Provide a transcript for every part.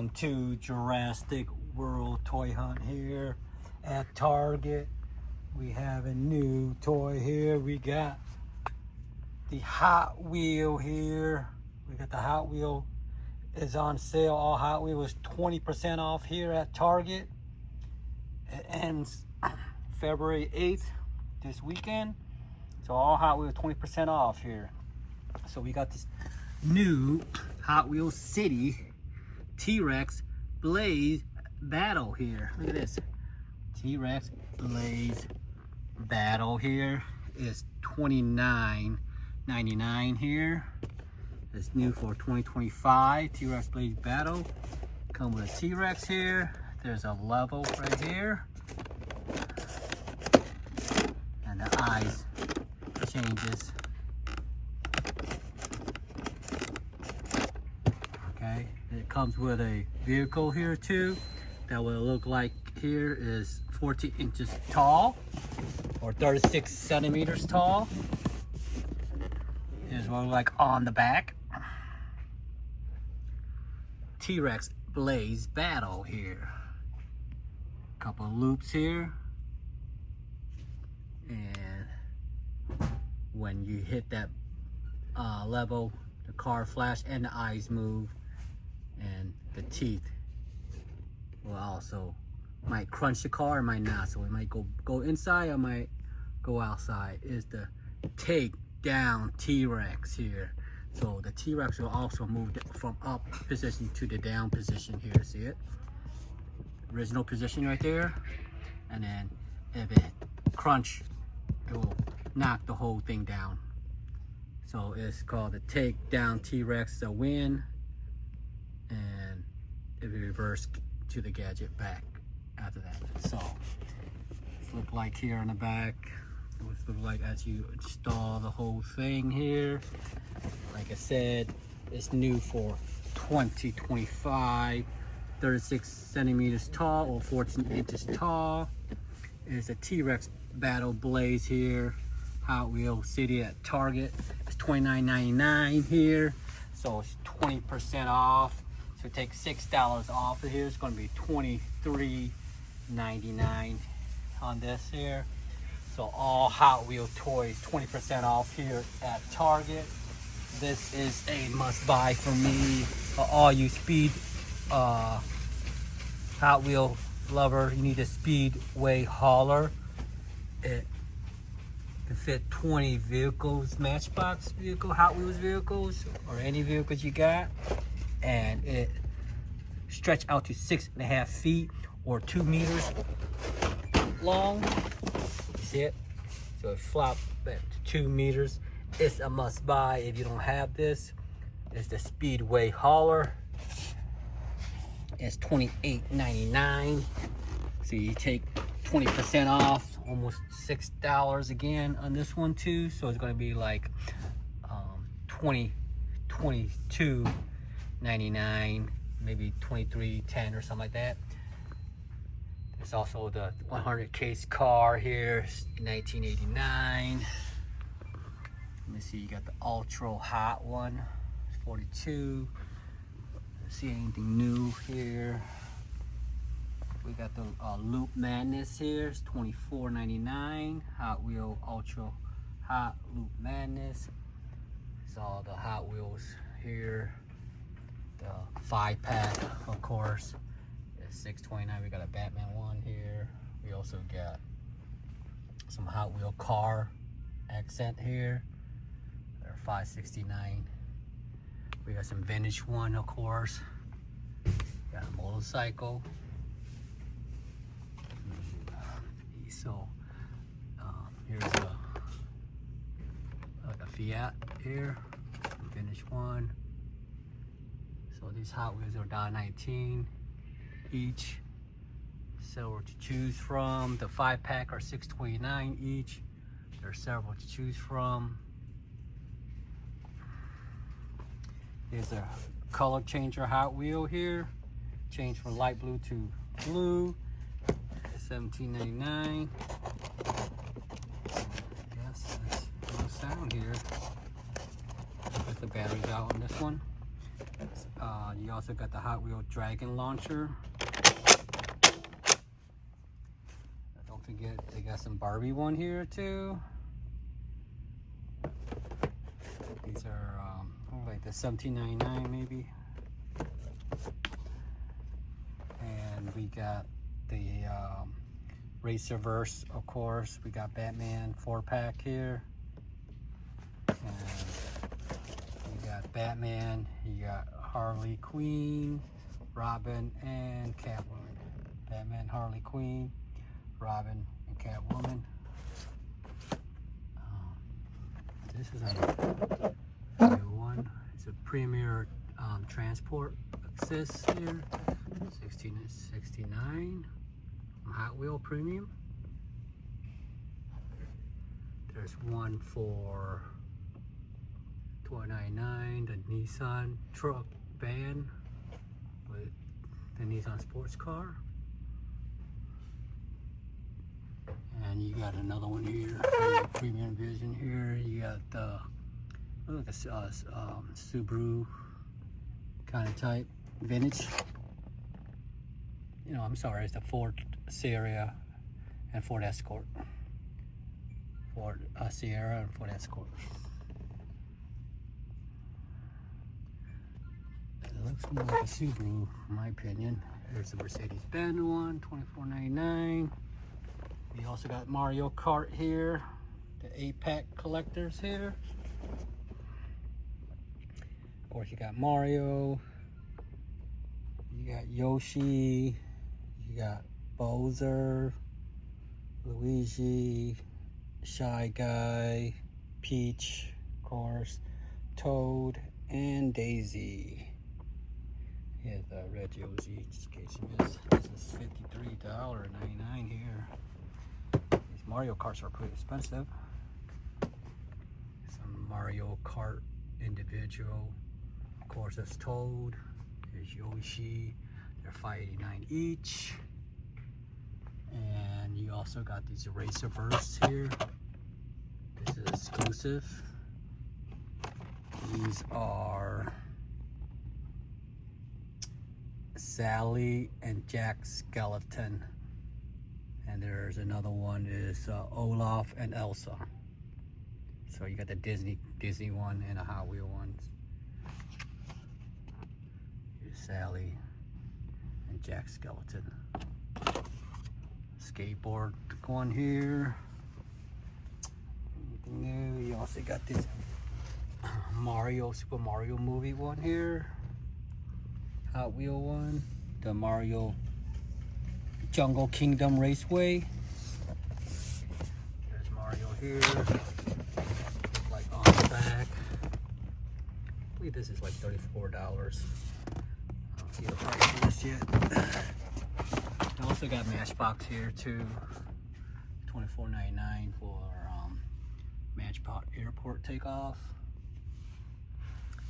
Welcome to Jurassic World Toy Hunt here at Target. We have a new toy here. We got the Hot Wheel here. We got the Hot Wheel is on sale. All Hot Wheel is 20% off here at Target. It ends February 8th this weekend. So all Hot Wheel 20% off here. So we got this new Hot Wheels City T-Rex Blaze Battle here. Look at this. T-Rex Blaze Battle here is $29.99 here. It's new for 2025. T-Rex Blaze Battle. Come with a T-Rex here. There's a level right here. And the eyes changes. Okay, it comes with a vehicle here too. That will look like here is 14 inches tall or 36 centimeters tall. Here's what it looks like on the back. T-Rex Blaze Battle here. Couple of loops here. And when you hit that level, the car flash and the eyes move. And the teeth will also might crunch the car, or might not. So it might go inside, or might go outside. Is the take down T-Rex here. So the T-Rex will also move from up position to the down position here. See it? Original position right there. And then if it crunch, it will knock the whole thing down. So it's called the take down T-Rex, the win. And it will reverse to the gadget back after that. So it's look like here on the back. It look like as you install the whole thing here. Like I said, it's new for 2025. 36 centimeters tall or 14 inches tall. It's a T-Rex Battle Blaze here. Hot Wheels City at Target. It's $29.99 here. So it's 20% off. So take $6 off of here. It's going to be $23.99 on this here. So all Hot Wheel toys 20% off here at Target. This is a must buy for me. For all you speed Hot Wheel lover, you need a Speedway hauler. It can fit 20 vehicles, Matchbox vehicle, Hot Wheels vehicles, or any vehicles you got. And it stretch out to 6.5 feet or 2 meters long. You see it? So it flop back to 2 meters. It's a must buy if you don't have this. It's the Speedway hauler. It's $28.99. So you take 20% off, almost $6 again on this one too. So it's gonna be like $22.99, maybe $23.10 or something like that. There's also the 100 case car here, 1989. Let me see, you got the Ultra Hot one, 42. Let's see anything new here. We got the Loop Madness here, it's $24.99. Hot Wheel Ultra Hot Loop Madness. It's all the Hot Wheels here. The 5-pack, of course, is $6.29. We got a Batman one here. We also got some Hot Wheel car accent here. They're $5.69. We got some vintage one, of course. Got a motorcycle. So here's like a Fiat here, vintage one. So these Hot Wheels are $1.19 each. Several to choose from. The 5-pack are $6.29 each. There's several to choose from. Here's a color changer Hot Wheel here. Change from light blue to blue. $17.99. Yes, that's no sound here. Put the batteries out on this one. You also got the Hot Wheel Dragon launcher. Don't forget, they got some Barbie one here too. These are like the $17.99 maybe. And we got the Racerverse, of course. We got Batman 4-pack here. And you got Batman, you got Harley Quinn, Robin, and Catwoman. Batman, Harley Quinn, Robin, and Catwoman. This is a new one. It's a Premier Transport Assist here. $16.69. Hot Wheel Premium. There's one for $12.99. The Nissan truck van with the Nissan sports car. And you got another one here, Premium Vision here. You got the look at Subaru kind of type vintage. You know, I'm sorry, it's the Ford Sierra and Ford Escort. Ford Sierra and Ford Escort. It looks more like a Subaru, in my opinion. There's the Mercedes-Benz one, $24.99. We also got Mario Kart here, the 8-pack collectors here. Of course, you got Mario, you got Yoshi, you got Bowser, Luigi, Shy Guy, Peach, of course, Toad, and Daisy. Here's the red Yoshi, just in case you missed. This is $53.99 here. These Mario Karts are pretty expensive. Some Mario Kart individual. Of course, that's Toad. Here's Yoshi. They're $5.89 each. And you also got these Racerverse here. This is exclusive. These are Sally and Jack Skeleton. And there's another one is Olaf and Elsa. So you got the Disney one and a Hot Wheel ones. Here's Sally and Jack Skeleton. Skateboard one here. Anything new? You also got this Super Mario movie one here. Hot Wheel one. The Mario Jungle Kingdom Raceway. There's Mario here. Like on the back. I believe this is like $34. I don't see the price for this yet. I also got Matchbox here too. $24.99 for Matchbox Airport Takeoff.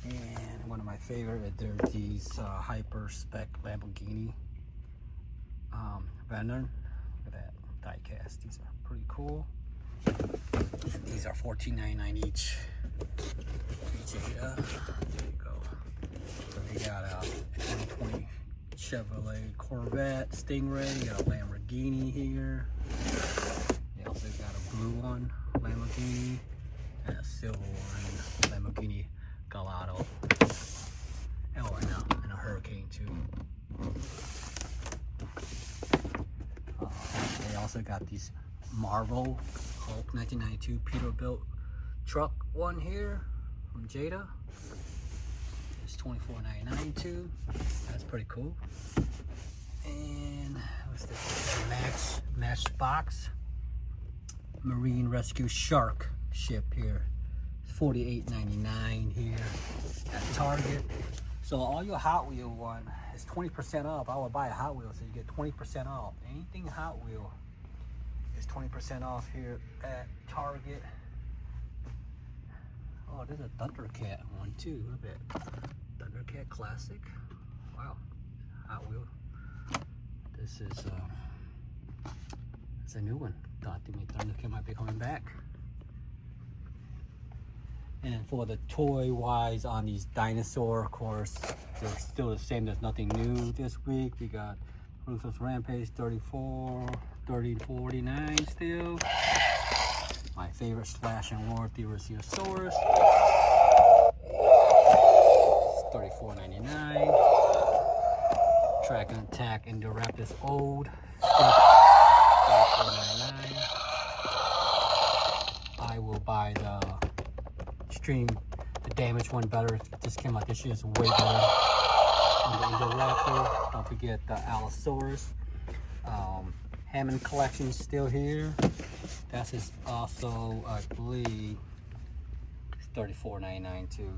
And one of my favorite, they're these Hyper Spec Lamborghini Venom. Look at that diecast. These are pretty cool. And these are $14.99 each. There you go. So they got a 2020 Chevrolet Corvette Stingray. You got a Lamborghini here. They also got a blue one, Lamborghini, and a silver one, Lamborghini Gallardo. Oh, and a Hurricane too. They also got these Marvel Hulk 1992 Peterbilt truck one here from Jada. It's $24.99 too. That's pretty cool. And what's this? Matchbox Marine Rescue Shark ship here. It's $48.99 here at Target. So all your Hot Wheel one is 20% off. I would buy a Hot Wheel so you get 20% off. Anything Hot Wheel is 20% off here at Target. Oh, there's a Thundercat one too. Look at that. Thundercat Classic. Wow. Hot Wheel. This is it's a new one. Thought the Thundercat might be coming back. And for the toy wise on these dinosaur, of course, they're still the same. There's nothing new this week. We got Ruthless Rampage 3049 still. My favorite slash and roar Therizinosaurus. $34.99. Track and Attack Indoraptor's old. $34.99. I will buy the Extreme, the damaged one better. It just came out this year. It's way better. And the Indoraptor. Don't forget the ALLOSAURUS. Hammond collection still here. That's his also, I believe, it's $34.99 too.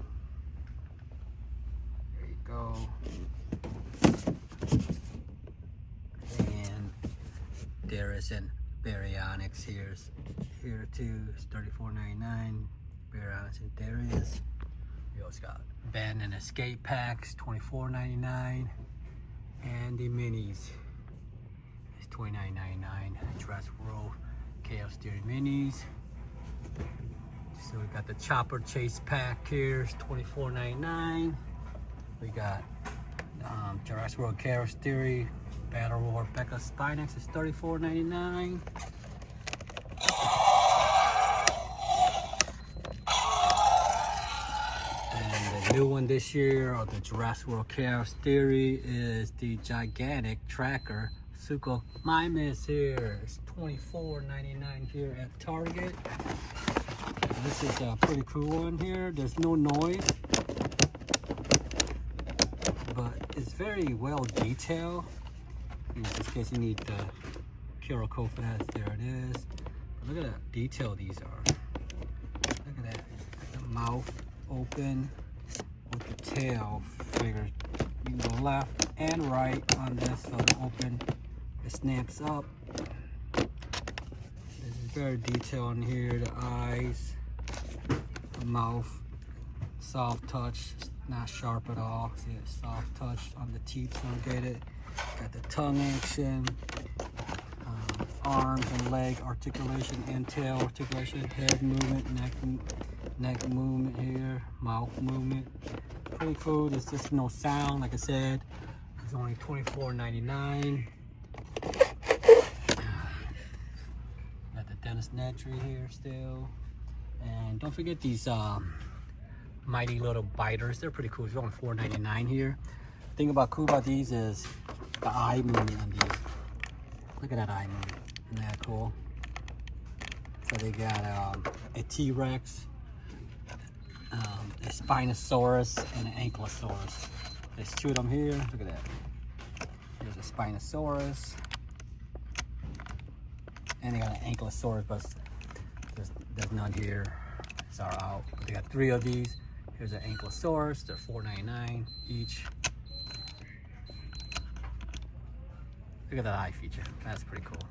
There you go. And Darius and BARYONYX here too. It's $34.99. BARYONYX and Darius. We also got Band and Escape packs, $24.99. And the minis. $29.99. Jurassic World Chaos Theory minis. So we got the Chopper Chase pack here. It's $24.99. We got Jurassic World Chaos Theory Battle Roar Becca SPINOSAURUS is $34.99. And the new one this year of the Jurassic World Chaos Theory is the gigantic tracker SUCHOMIMUS here. It's $24.99 here at Target. This is a pretty cool one here. There's no noise, but it's very well detailed. In this case, you need the QR code for that. There it is. But look at how detailed these are. Look at that. The mouth open with the tail figure. You can go left and right on this, so the open. It snaps up. This is very detailed in here. The eyes, the mouth, soft touch, it's not sharp at all. See it, soft touch on the teeth, don't get it. Got the tongue action, arms and leg articulation and tail articulation, head movement, neck movement here, mouth movement. Pretty cool. There's just no sound, like I said. It's only $24.99. Got the Dennis Nedry here still. And don't forget these mighty little biters. They're pretty cool. It's only $4.99 here. The thing about cool about these is the eye movement on these. Look at that eye movement. Isn't that cool? So they got a T-Rex, a Spinosaurus, and an Ankylosaurus. There's two of them here. Look at that. There's a Spinosaurus. And they got an Ankylosaurus, but there's none here. It's all out. But they got three of these. Here's an Ankylosaurus. They're $4.99 each. Look at that eye feature. That's pretty cool.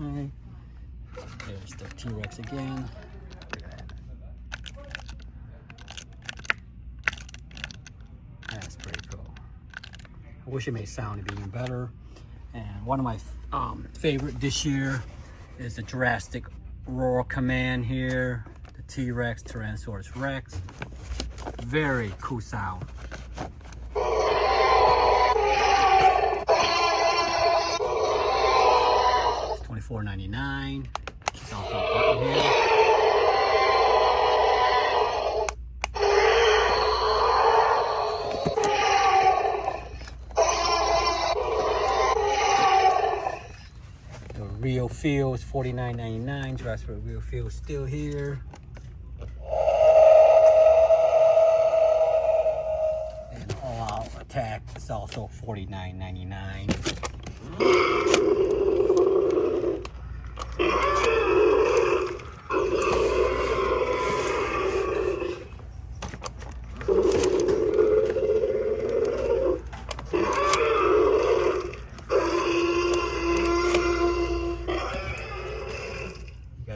Okay. There's the T-Rex again. Look at that. That's pretty cool. I wish it made sound even better. And one of my favorite this year is the Jurassic Roar Command here. The T-Rex, Tyrannosaurus Rex. Very cool sound. It's $24.99. It's also a button here. Real Feel is $49.99. Jurassic World Real Feel is still here. And All Out Attack is also $49.99.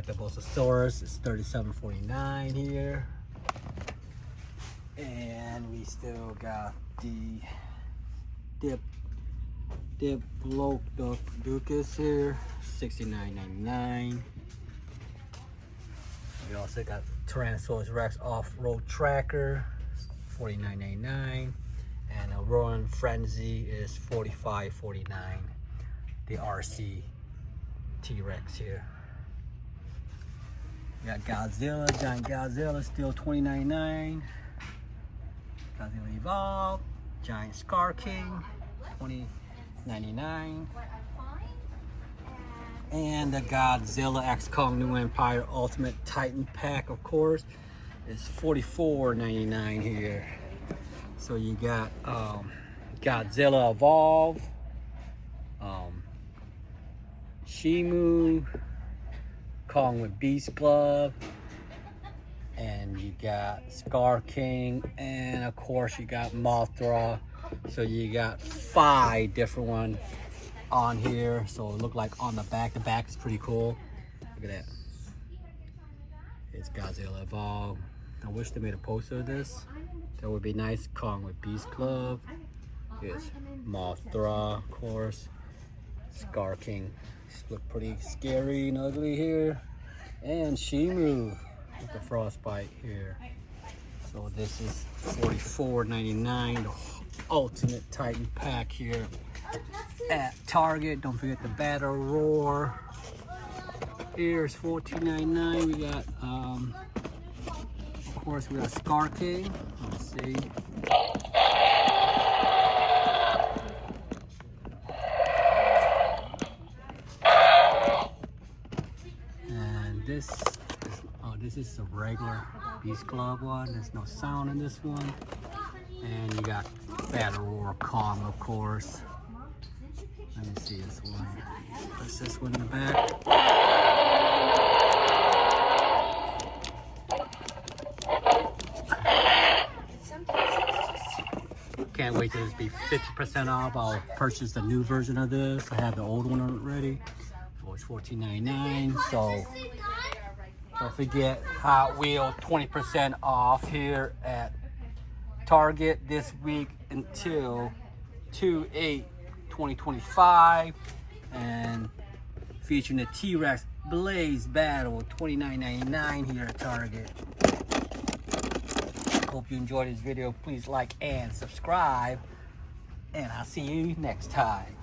The ALLOSAURUS is $37.49 here, and we still got the Diplodocus here, $69.99. We also got Tyrannosaurus Rex off-road tracker, $49.99, and a Roaring Frenzy is $45.49. The RC T-Rex here. We got Godzilla, Giant Godzilla, still $29.99. Godzilla Evolve, Giant Scar King, $20.99. And the Godzilla X Kong New Empire Ultimate Titan Pack, of course, is $44.99 here. So you got Godzilla Evolve, Shimu, Kong with Beast Glove, and you got Scar King, and of course you got Mothra. So you got 5 different ones on here. So it look like on the back is pretty cool. Look at that. It's Godzilla Evolve. I wish they made a poster of this. That would be nice. Kong with Beast Glove. Here's Mothra, of course. Scar King. Look pretty scary and ugly here. And Shimu with the frostbite here. So this is $44.99. The Ultimate Titan Pack here at Target. Don't forget the Battle Roar. Here's $14.99. We got, of course, we got Scar King. Let's see. This is a regular Beast Glove one. There's no sound in this one. And you got Battle Roar Kong, of course. Let me see this one. What's this one in the back? Can't wait till this be 50% off. I'll purchase the new version of this. I have the old one already. So it's $14.99. So don't forget Hot Wheel 20% off here at Target this week until 2/8/2025, and featuring the T-Rex Blaze Battle, $29.99 here at Target. Hope you enjoyed this video. Please like and subscribe, and I'll see you next time.